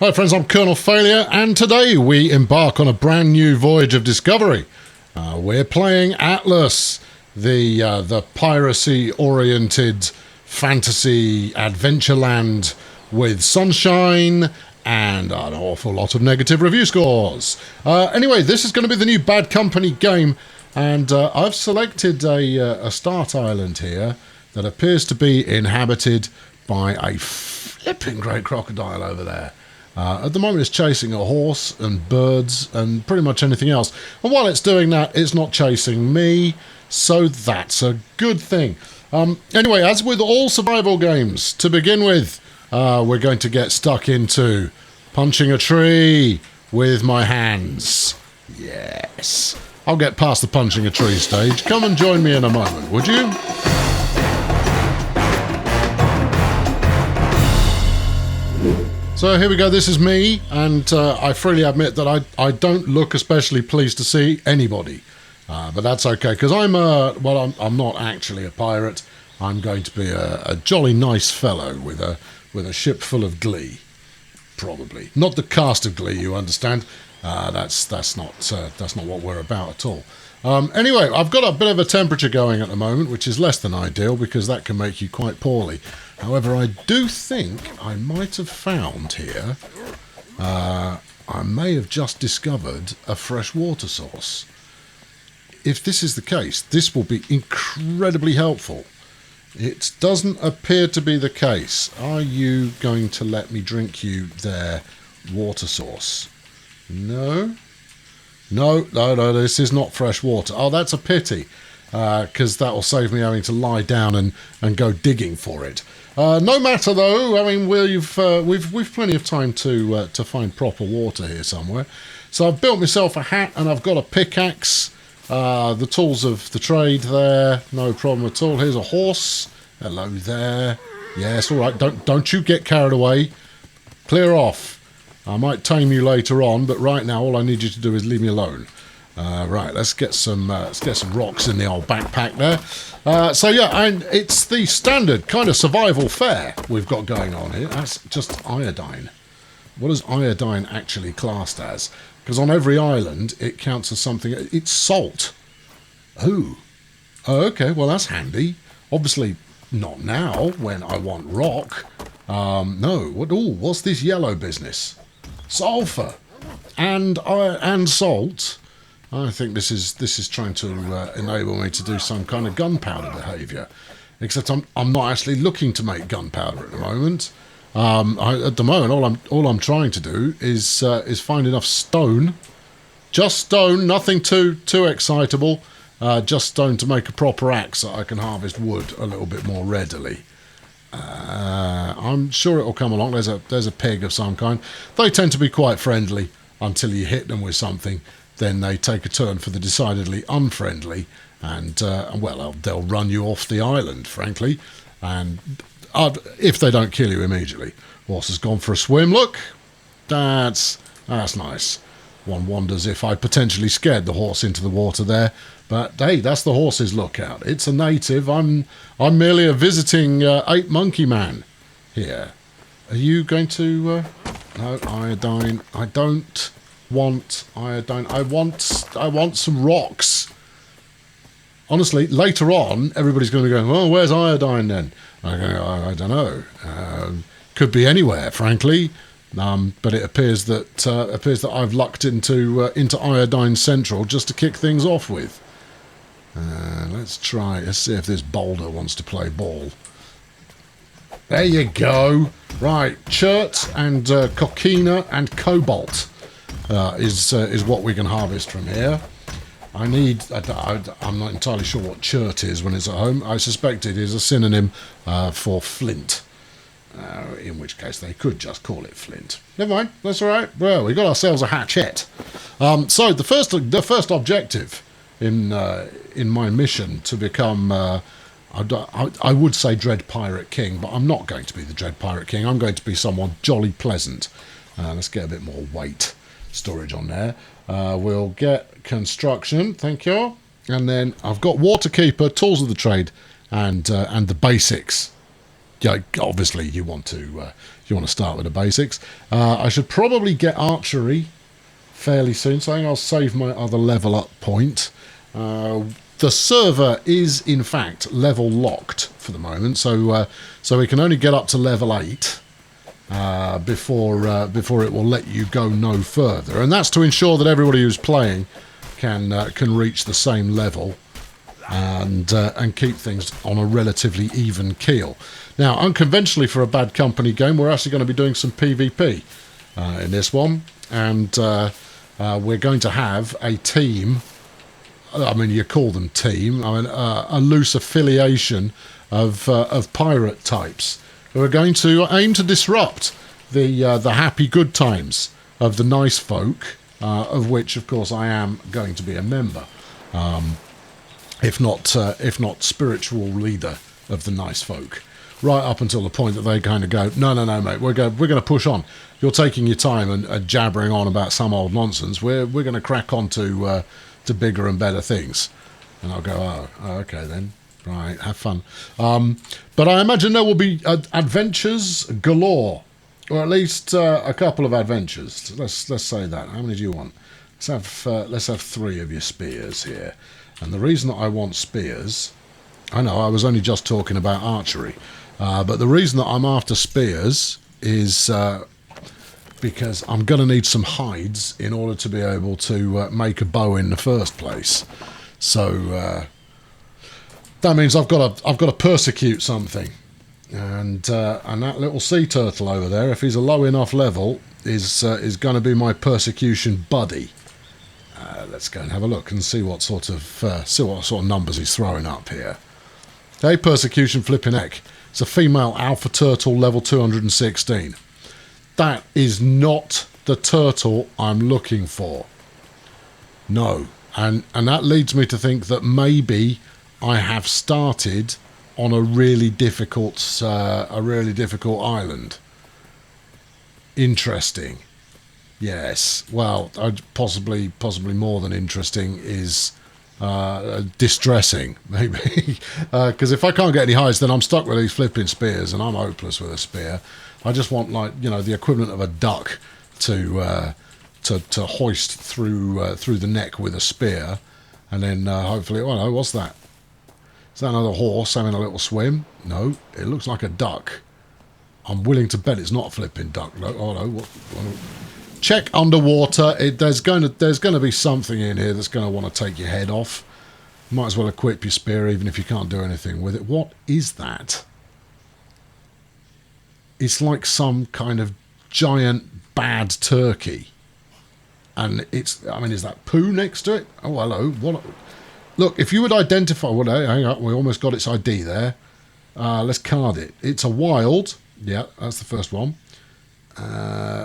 Hi friends, I'm Colonel Failure, and today we embark on a brand new voyage of discovery. We're playing Atlas, the piracy-oriented fantasy adventureland with sunshine and an awful lot of negative review scores. Anyway, this is going to be the new Bad Company game, and I've selected a start island here that appears to be inhabited by a flipping great crocodile over there. At the moment it's chasing a horse and birds and pretty much anything else. And while it's doing that, it's not chasing me, so that's a good thing. Anyway, as with all survival games, to begin with, we're going to get stuck into punching a tree with my hands. Yes. I'll get past the punching a tree stage. Come and join me in a moment, would you? So here we go, this is me, and I freely admit that I don't look especially pleased to see anybody. But that's okay, because I'm not actually a pirate. I'm going to be a jolly nice fellow with a ship full of glee. Probably. Not the cast of Glee, you understand. That's not what we're about at all. Anyway, I've got a bit of a temperature going at the moment, which is less than ideal, because that can make you quite poorly. However, I do think I might have found here, I may have just discovered a fresh water source. If this is the case, this will be incredibly helpful. It doesn't appear to be the case. Are you going to let me drink you their water source? No? No, this is not fresh water. Oh, that's a pity, because that will save me having to lie down and go digging for it. No matter though, I mean we've plenty of time to find proper water here somewhere. So I've built myself a hat and I've got a pickaxe, the tools of the trade there, no problem at all. Here's a horse. Hello there. Yes, all right. Don't you get carried away. Clear off. I might tame you later on, but right now all I need you to do is leave me alone. Right, let's get some rocks in the old backpack there. So yeah, and it's the standard kind of survival fare we've got going on here. That's just iodine. What is iodine actually classed as? Because on every island it counts as something. It's salt. Ooh. Oh, okay. Well, that's handy. Obviously not now when I want rock. No. What's this yellow business? Sulfur and salt. I think this is trying to enable me to do some kind of gunpowder behaviour. Except I'm not actually looking to make gunpowder at the moment. At the moment, all I'm trying to do is find enough stone, just stone, nothing too excitable, just stone to make a proper axe so I can harvest wood a little bit more readily. I'm sure it'll come along. There's a pig of some kind. They tend to be quite friendly until you hit them with something. Then they take a turn for the decidedly unfriendly, and well, they'll run you off the island, frankly. And if they don't kill you immediately. Horse has gone for a swim. Look, that's nice. One wonders if I potentially scared the horse into the water there, but hey, that's the horse's lookout. It's a native. I'm merely a visiting ape monkey man here. Are you going to? No, iodine. I don't want iodine. I want some rocks. Honestly, later on, everybody's going to be going, well, where's iodine then? I don't know. Could be anywhere, frankly. But it appears that I've lucked into Iodine Central just to kick things off with. Let's see if this boulder wants to play ball. There you go. Right, chert and coquina and cobalt is what we can harvest from here. I'm not entirely sure what chert is when it's at home. I suspect it is a synonym for flint. In which case they could just call it flint. Never mind, that's all right. Well, we got ourselves a hatchet. So the first objective in my mission to become, I would say Dread Pirate King, but I'm not going to be the Dread Pirate King. I'm going to be someone jolly pleasant. Let's get a bit more weight storage on there. We'll get construction, thank you. And then I've got Waterkeeper, Tools of the Trade, and the basics. yeah, obviously you want to start with the basics. I should probably get archery fairly soon, so I think I'll save my other level up point. The server is in fact level locked for the moment, so we can only get up to level 8 before it will let you go no further, and that's to ensure that everybody who's playing can reach the same level and keep things on a relatively even keel. Now, unconventionally for a Bad Company game, we're actually going to be doing some PvP in this one, and we're going to have a team. I mean, you call them team. I mean, a loose affiliation of pirate types who are going to aim to disrupt the happy good times of the nice folk, of which, of course, I am going to be a member, if not spiritual leader of the nice folk. Right up until the point that they kind of go, no, mate, we're going to push on. You're taking your time and jabbering on about some old nonsense. We're going to crack on to bigger and better things. And I'll go, oh, okay then. Right, have fun. But I imagine there will be adventures galore, or at least a couple of adventures. Let's say that. How many do you want? Let's have 3 of your spears here. And the reason that I want spears, I know I was only just talking about archery, but the reason that I'm after spears is because I'm going to need some hides in order to be able to make a bow in the first place. So that means I've got to persecute something, and that little sea turtle over there, if he's a low enough level, is going to be my persecution buddy. Let's go and have a look and see what sort of numbers he's throwing up here. Hey, persecution flipping heck! It's a female alpha turtle, level 216. That is not the turtle I'm looking for. No, and that leads me to think that maybe I have started on a really difficult island. Interesting. Yes. Well, possibly more than interesting is distressing, maybe. Because if I can't get any hides, then I'm stuck with these flipping spears, and I'm hopeless with a spear. I just want, like, you know, the equivalent of a duck to hoist through the neck with a spear, and then hopefully, oh no, what's that? Is that another horse having a little swim? No, it looks like a duck. I'm willing to bet it's not a flipping duck. No, oh no, what? Check underwater. There's going to be something in here that's going to want to take your head off. Might as well equip your spear, even if you can't do anything with it. What is that? It's like some kind of giant bad turkey. And it's, I mean, is that poo next to it? Oh, hello. What? Look, if you would identify... Well, hang on, we almost got its ID there. Let's card it. It's a wild. Yeah, that's the first one.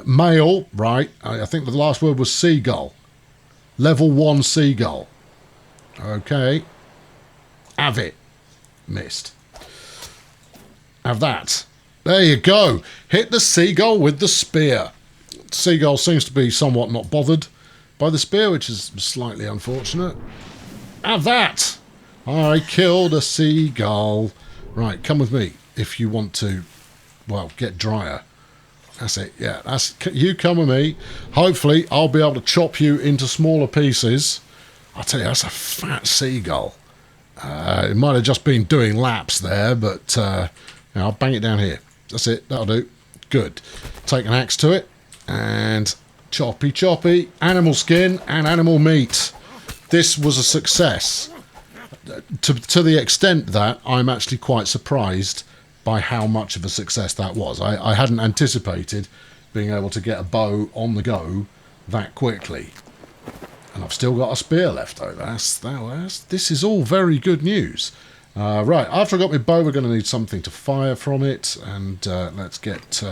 Male, right. I think the last word was seagull. Level 1 seagull. Okay. Have it. Missed. Have that. There you go. Hit the seagull with the spear. Seagull seems to be somewhat not bothered by the spear, which is slightly unfortunate. Have that. I killed a seagull. Right, come with me if you want to, well, get drier. That's it, yeah. You come with me. Hopefully, I'll be able to chop you into smaller pieces. I'll tell you, that's a fat seagull. It might have just been doing laps there, but I'll bang it down here. That's it, that'll do. Good. Take an axe to it, and choppy. Animal skin and animal meat. This was a success. To the extent that I'm actually quite surprised by how much of a success that was. I hadn't anticipated being able to get a bow on the go that quickly. And I've still got a spear left over. This is all very good news. Right, after I got my bow, we're going to need something to fire from it. And let's get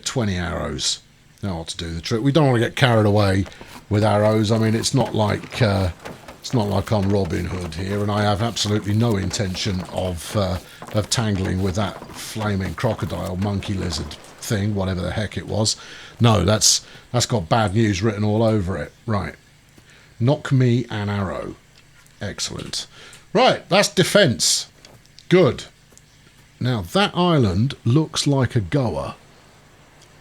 20 arrows. Now what to do the trick. We don't want to get carried away with arrows. I mean, it's not like I'm Robin Hood here, and I have absolutely no intention of tangling with that flaming crocodile monkey lizard thing, whatever the heck it was. No, that's got bad news written all over it. Right. Knock me an arrow. Excellent. Right, that's defense. Good. Now, that island looks like a goer.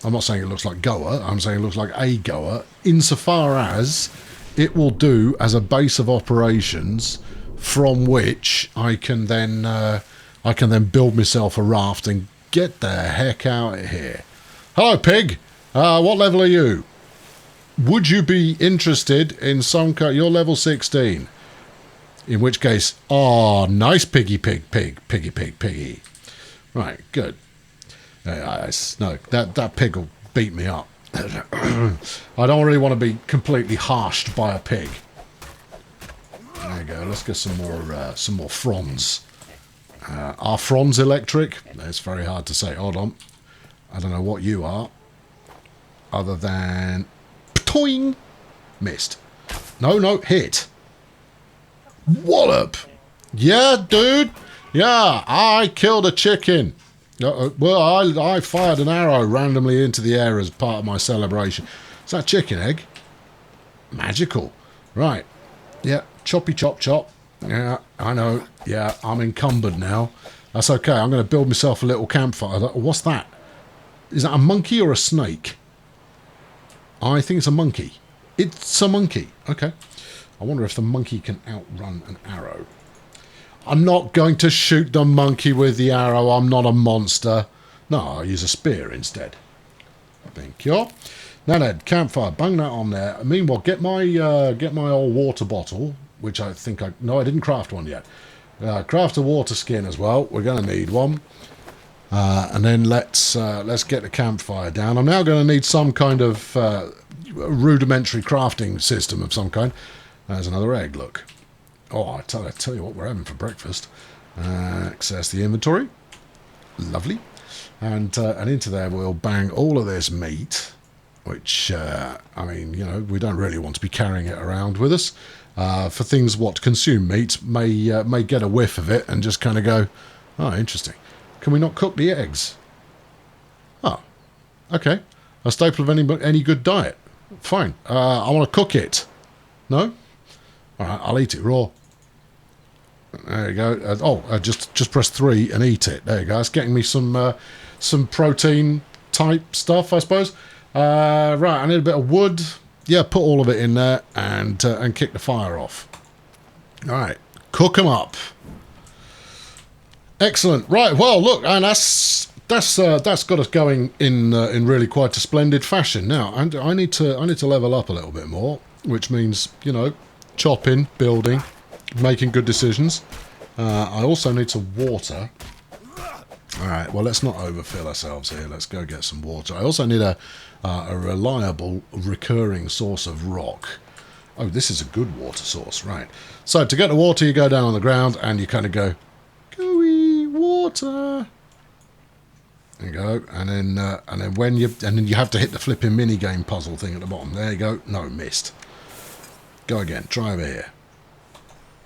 I'm not saying it looks like goer, I'm saying it looks like a goer, insofar as it will do as a base of operations from which I can then build myself a raft and get the heck out of here. Hello, pig. What level are you? Would you be interested in some kind? You're level 16. In which case, oh, nice piggy. Right, good. No, that pig will beat me up. I don't really want to be completely harshed by a pig. There you go. Let's get some more fronds. Are fronds electric? It's very hard to say. Hold on. I don't know what you are. Other than... Toing! Missed. No, hit. Wallop! Yeah, dude! Yeah, I killed a chicken. Well, I fired an arrow randomly into the air as part of my celebration. Is that chicken egg? Magical. Right. Yeah, choppy chop chop. Yeah, I know. Yeah, I'm encumbered now. That's okay. I'm going to build myself a little campfire. What's that? Is that a monkey or a snake? I think it's a monkey. It's a monkey. Okay. I wonder if the monkey can outrun an arrow. I'm not going to shoot the monkey with the arrow. I'm not a monster. No, I'll use a spear instead. Thank you. Now then, campfire. Bang that on there. Meanwhile, get my old water bottle, which I think no, I didn't craft one yet. Craft a water skin as well. We're going to need one. And then let's get the campfire down. I'm now going to need some kind of rudimentary crafting system of some kind. There's another egg. Look. Oh, I tell you what we're having for breakfast. Access the inventory. Lovely. And into there we'll bang all of this meat, which, I mean, you know, we don't really want to be carrying it around with us. For things what consume meat may get a whiff of it and just kind of go, oh, interesting. Can we not cook the eggs? Oh, okay. A staple of any good diet. Fine. I want to cook it. No? All right, I'll eat it raw. There you go. Just press 3 and eat it. There you go. It's getting me some protein type stuff, I suppose. Right, I need a bit of wood. Yeah, put all of it in there and kick the fire off. All right, cook them up. Excellent. Right. Well, look, and that's got us going in really quite a splendid fashion. Now, and I need to level up a little bit more, which means, you know, chopping, building, making good decisions. I also need to water. All right, well, let's not overfill ourselves here. Let's go get some water. I also need a reliable, recurring source of rock. Oh, this is a good water source, right. So to get the water, you go down on the ground and you kind of go, gooey water. There you go. And then you have to hit the flipping minigame puzzle thing at the bottom. There you go. No, missed. Go again. Try over here.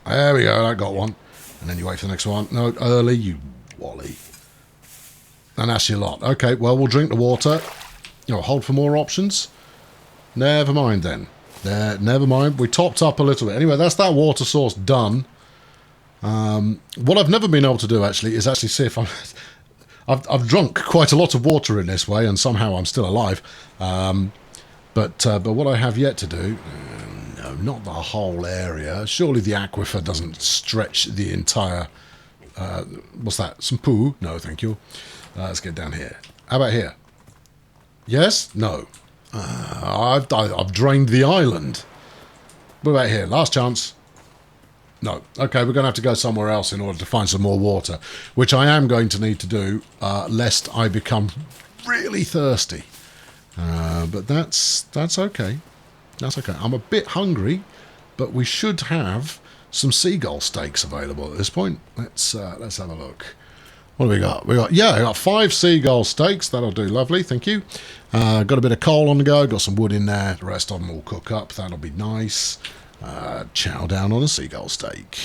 There we go. I got one. And then you wait for the next one. No, early, you wally. And that's your lot. Okay, well, we'll drink the water. Oh, hold for more options. Never mind then. Never mind. We topped up a little bit. Anyway, that's that water source done. What I've never been able to do, actually, is actually see if I've drunk quite a lot of water in this way, and somehow I'm still alive. But what I have yet to do... No, not the whole area. Surely the aquifer doesn't stretch the entire... what's that? Some poo? No, thank you. Let's get down here. How about here? Yes? No. I've drained the island. What about here? Last chance. No. Okay, we're going to have to go somewhere else in order to find some more water, which I am going to need to do, lest I become really thirsty. But that's okay. That's okay. I'm a bit hungry, but we should have some seagull steaks available at this point. Let's have a look. What do we got? I got 5 seagull steaks. That'll do lovely. Thank you. Got a bit of coal on the go. Got some wood in there. The rest of them will cook up. That'll be nice. Chow down on a seagull steak.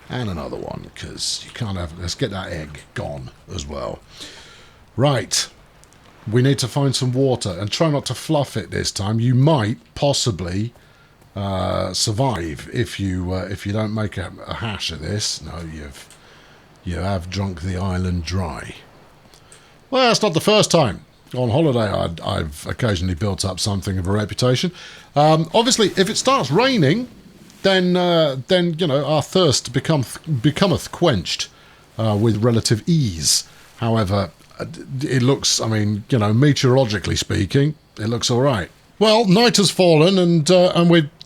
And another one, because you can't have... Let's get that egg gone as well. Right. We need to find some water and try not to fluff it this time. You might possibly survive if you don't make a hash of this. No, You have drunk the island dry. Well, that's not the first time. On holiday, I've occasionally built up something of a reputation. Obviously, if it starts raining, then you know, our thirst becometh quenched with relative ease. However, it looks, I mean, you know, meteorologically speaking, it looks all right. Well, night has fallen, and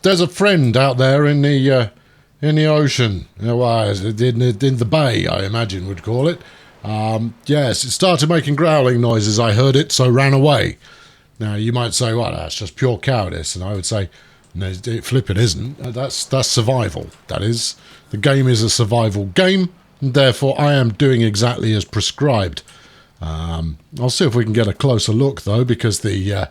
there's a friend out there in the ocean. In the bay, I imagine we'd call it. Yes, it started making growling noises. I heard it, so ran away. Now, you might say, well, that's just pure cowardice. And I would say, no, it flipping isn't. That's survival. That is. The game is a survival game, and therefore I am doing exactly as prescribed. I'll see if we can get a closer look, though, because the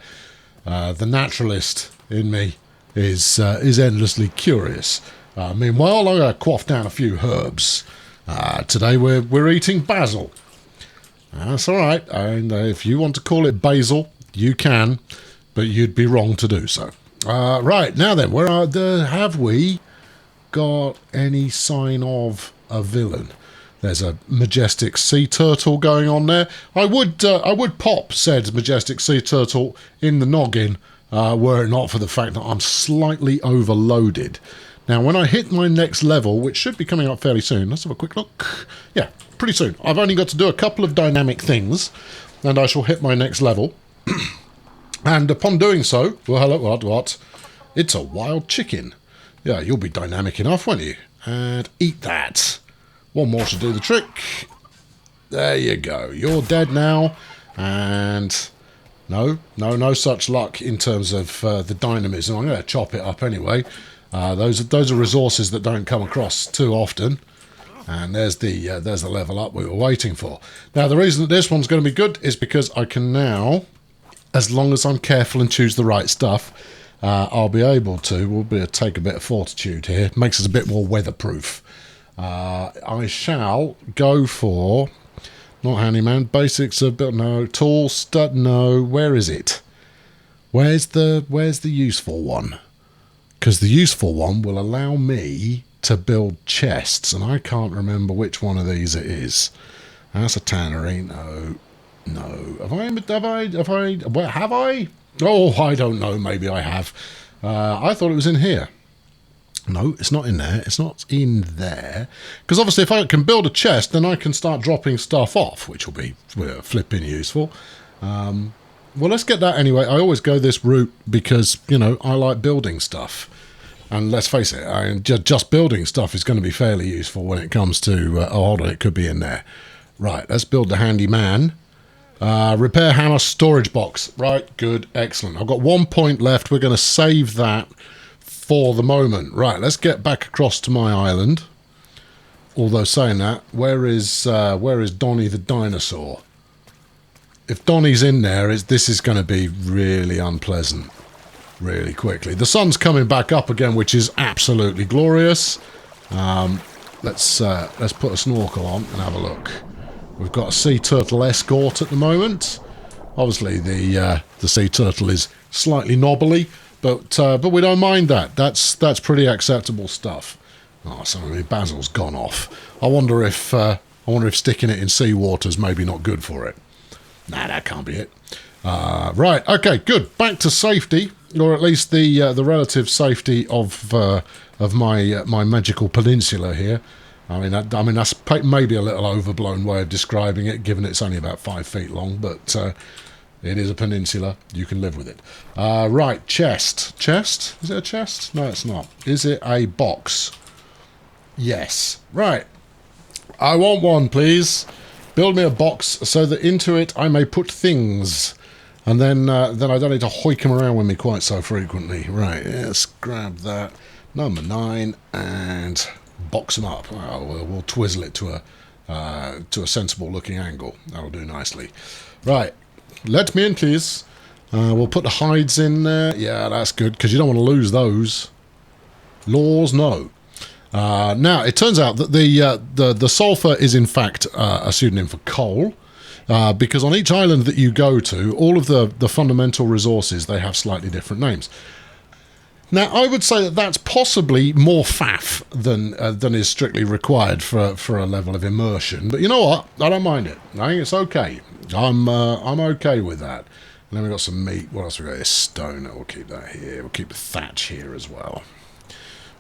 naturalist in me is endlessly curious. Meanwhile, I'm going to quaff down a few herbs. Today we're eating basil. That's all right. And if you want to call it basil, you can, but you'd be wrong to do so. Right, now then, have we got any sign of a villain? There's a majestic sea turtle going on there. I would pop said majestic sea turtle in the noggin, were it not for the fact that I'm slightly overloaded. Now, when I hit my next level, which should be coming up fairly soon, let's have a quick look. Yeah, pretty soon. I've only got to do a couple of dynamic things, and I shall hit my next level. And upon doing so, well, hello, what? It's a wild chicken. Yeah, you'll be dynamic enough, won't you? And eat that. One more to do the trick. There you go. You're dead now. And no such luck in terms of the dynamism. I'm going to chop it up anyway. Those are resources that don't come across too often. And there's the level up we were waiting for. Now, the reason that this one's going to be good is because I can now, as long as I'm careful and choose the right stuff, I'll be able to. We'll be able to take a bit of fortitude here. It makes us a bit more weatherproof. I shall go for, not handyman, basics of, no, tool, stud, no, where is it? Where's the useful one? Because the useful one will allow me to build chests, and I can't remember which one of these it is. That's a tannery. No. Have I? Oh, I don't know. Maybe I have. I thought it was in here. No, it's not in there. It's not in there. Because obviously if I can build a chest, then I can start dropping stuff off, which will be flipping useful. Well, let's get that anyway. I always go this route because, you know, I like building stuff. And let's face it, just building stuff is going to be fairly useful when it comes to... hold on, it could be in there. Right, let's build the handyman. Repair hammer storage box. Right, good, excellent. I've got 1 point left. We're going to save that for the moment. Right, let's get back across to my island. Although saying that, where is Donnie the dinosaur? If Donnie's in there, this is going to be really unpleasant really quickly. The sun's coming back up again, which is absolutely glorious. Let's put a snorkel on and have a look. We've got a sea turtle escort at the moment. Obviously, the sea turtle is slightly knobbly, but we don't mind that. That's pretty acceptable stuff. Oh, some of my basil's gone off. I wonder if sticking it in seawater's maybe not good for it. Nah, that can't be it. Right, okay, good. Back to safety, or at least the relative safety of my magical peninsula here. I mean that's maybe a little overblown way of describing it, given it's only about 5 feet long, but it is a peninsula. You can live with it. Right, chest. Chest? Is it a chest? No, it's not. Is it a box? Yes. Right. I want one, please. Build me a box so that into it I may put things, and then I don't need to hoik them around with me quite so frequently. Right, let's grab that. Number 9 and box them up. We'll twizzle it to a sensible looking angle. That'll do nicely. Right, let me in, please. We'll put the hides in there. Yeah, that's good because you don't want to lose those. Laws, no. Now, it turns out that the sulfur is in fact a pseudonym for coal, because on each island that you go to, all of the fundamental resources, they have slightly different names. Now, I would say that that's possibly more faff than is strictly required for a level of immersion. But you know what? I don't mind it. I think it's okay. I'm okay with that. And then we've got some meat. What else we got? This stone. We'll keep that here. We'll keep the thatch here as well.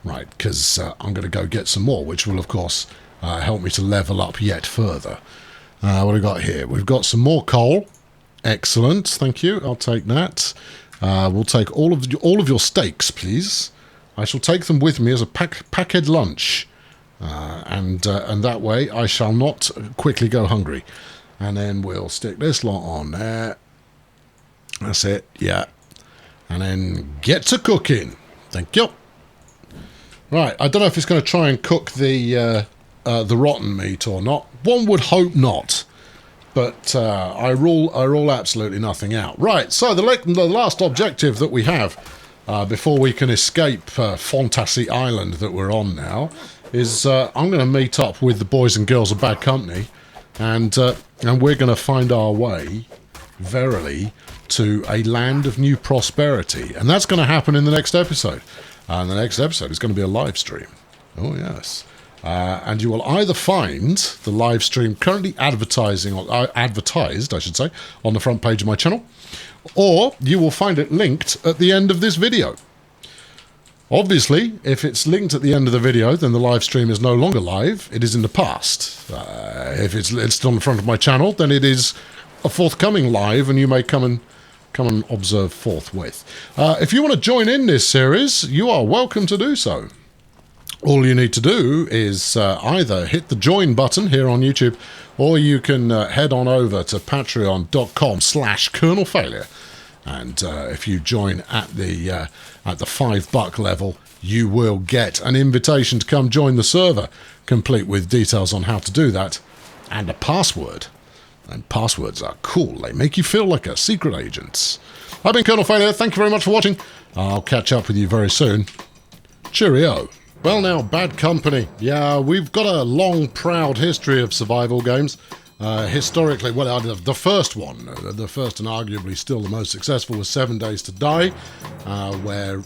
Right, because I'm going to go get some more, which will, of course, help me to level up yet further. What have we got here? We've got some more coal. Excellent. Thank you. I'll take that. We'll take all of your steaks, please. I shall take them with me as a packed lunch, and that way I shall not quickly go hungry. And then we'll stick this lot on there. That's it, yeah. And then get to cooking. Thank you. Right, I don't know if it's going to try and cook the rotten meat or not. One would hope not. But I rule absolutely nothing out. Right, so the last objective that we have before we can escape Fantasy Island that we're on now is I'm going to meet up with the boys and girls of Bad Company, and we're going to find our way, verily, to a land of new prosperity. And that's going to happen in the next episode. And the next episode is going to be a live stream. Oh, yes. And you will either find the live stream currently advertised, I should say, on the front page of my channel, or you will find it linked at the end of this video. Obviously, if it's linked at the end of the video, then the live stream is no longer live. It is in the past. If it's on the front of my channel, then it is a forthcoming live, and you may come and observe forthwith. If you want to join in this series, you are welcome to do so. All you need to do is either hit the join button here on YouTube, or you can head on over to patreon.com/kernelfailure. And if you join at the $5 level, you will get an invitation to come join the server, complete with details on how to do that, and a password. And passwords are cool. They make you feel like a secret agent. I've been Colonel Failure. Thank you very much for watching. I'll catch up with you very soon. Cheerio. Well now, Bad Company. Yeah, we've got a long, proud history of survival games. Historically, well, the first one, the first and arguably still the most successful, was 7 Days to Die, where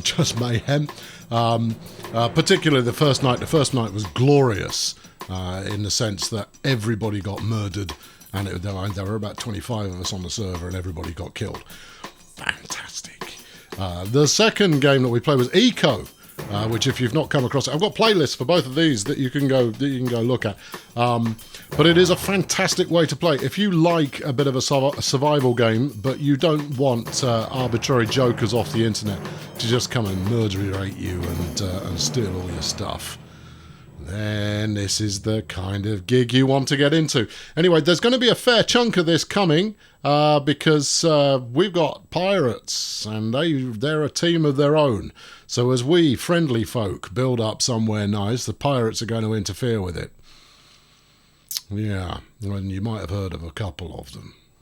just mayhem. Particularly the first night. The first night was glorious in the sense that everybody got murdered, and there were about 25 of us on the server, and everybody got killed. Fantastic. The second game that we played was Eco. Which, if you've not come across it, I've got playlists for both of these that you can go look at. But it is a fantastic way to play if you like a bit of a survival game, but you don't want arbitrary jokers off the internet to just come and murderate you and steal all your stuff. Then this is the kind of gig you want to get into. Anyway, there's going to be a fair chunk of this coming because we've got pirates, and they're a team of their own. So as we friendly folk build up somewhere nice, the pirates are going to interfere with it. Yeah, and you might have heard of a couple of them.